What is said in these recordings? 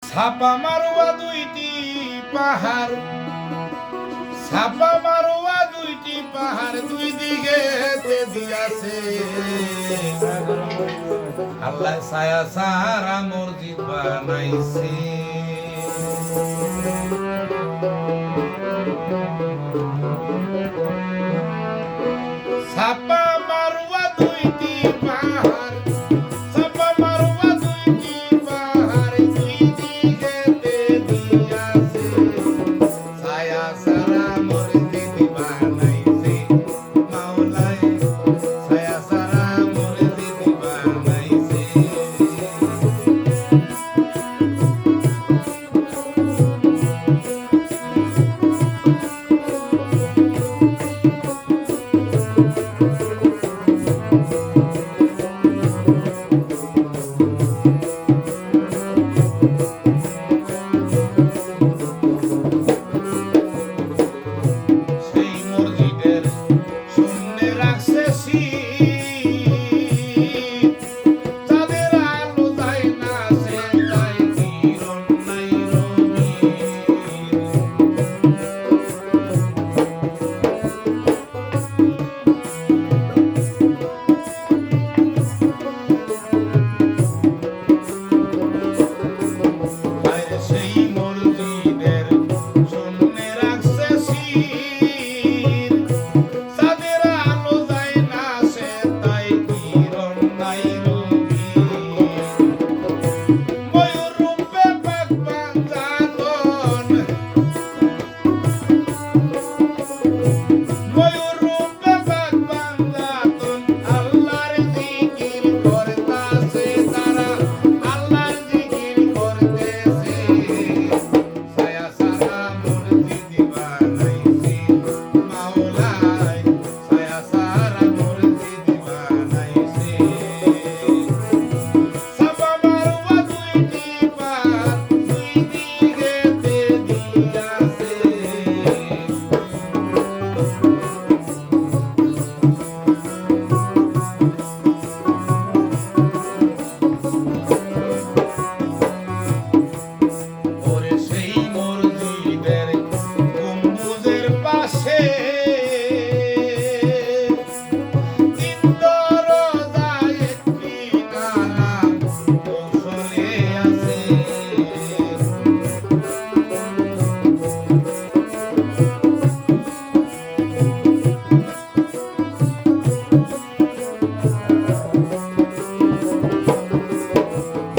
ছাপা মারোয়া দুইটি পাহাড়, ছাপা মারোয়া দুইটি পাহাড়, দুই দিকে দিয়াছে আল্লাহ ছায়া সারা মসজিদ বানাইছে। ছাপা মারোয়া দুইটি পাহাড়, ছাপা মারোয়া দুইটি পাহাড়, দুই দিকে দিয়াছে ছায়া সারা মসজিদ বানাইছে মাওলায়, ছায়া সারা মসজিদ বানাইছে। সেই মসজিদের শূন্যে রাখছে শীত, তাদের আলো যায় না সে তাই কিরণ নাই রঙিন। আরে সেই মসজিদের শূন্যে রাখছে শীত, তাদের আলো যায় না সে তাই কিরণ নাই রঙিন। ময়ূর রূপে পাক পাঞ্জাতন, ময়ূর রূপে পাক পাঞ্জাতন, আল্লাহর জিকির করতাছে তারা, আল্লাহর জিকির করতেছে ছায়া সারা মসজিদ বানাইছে মাওলায়, ছায়া সারা মসজিদ বানাইছে। ছাপা মারোয়া দুইটি পাহাড়, দুই দিকে দিয়াছে ওরে সেই মসজিদের গম্বুজের পাশে তিন দরজায় একটি নালা কৌশলে আছে।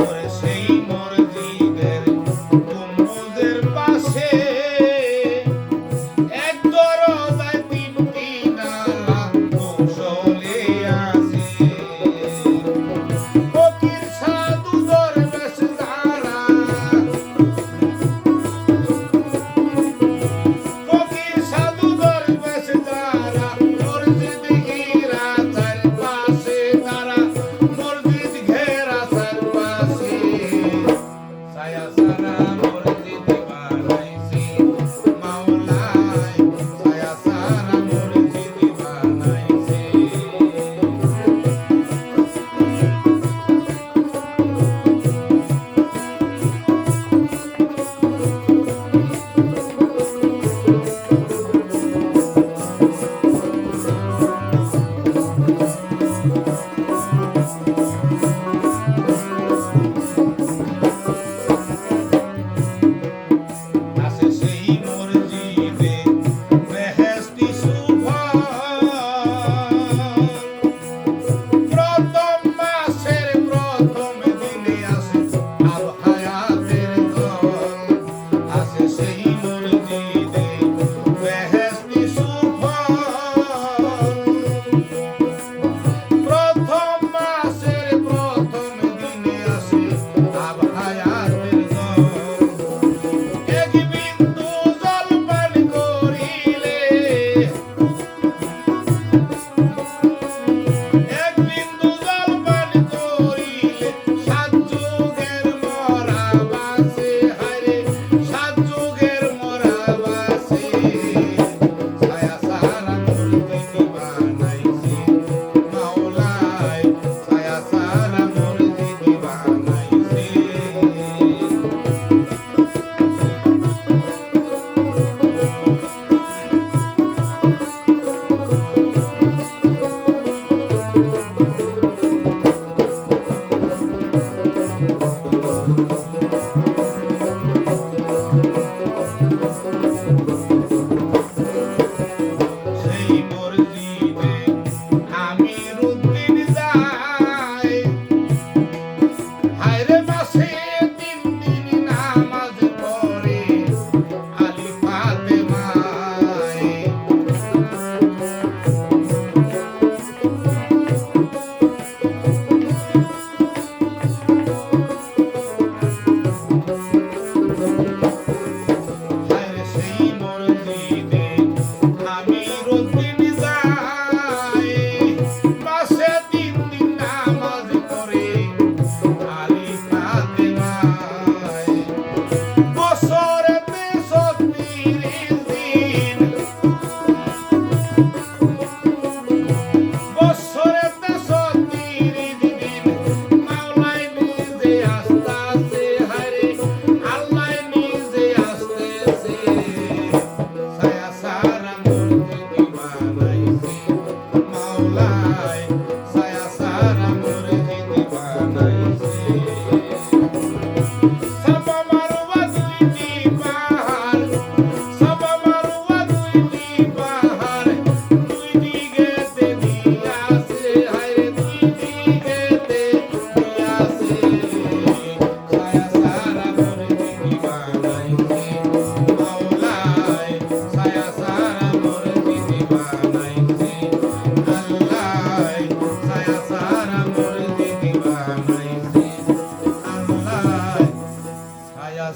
ওরে সেই মসজিদের গম্বুজের পাশে এক দরজায় তিনটি নালা কৌশলে আছে। ফকির সাধু দরবেশ যারা, ফকির সাধু দরবেশ যারা, মসজিদ ঘেরা চারপাশে তারা, মসজিদ ঘেরা চারপাশে ছায়া সারা মসজিদ বানাইছে মাওলায়, ছায়া সারা মসজিদ বানাইছে।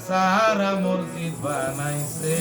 সারা মসজিদ বানাইছে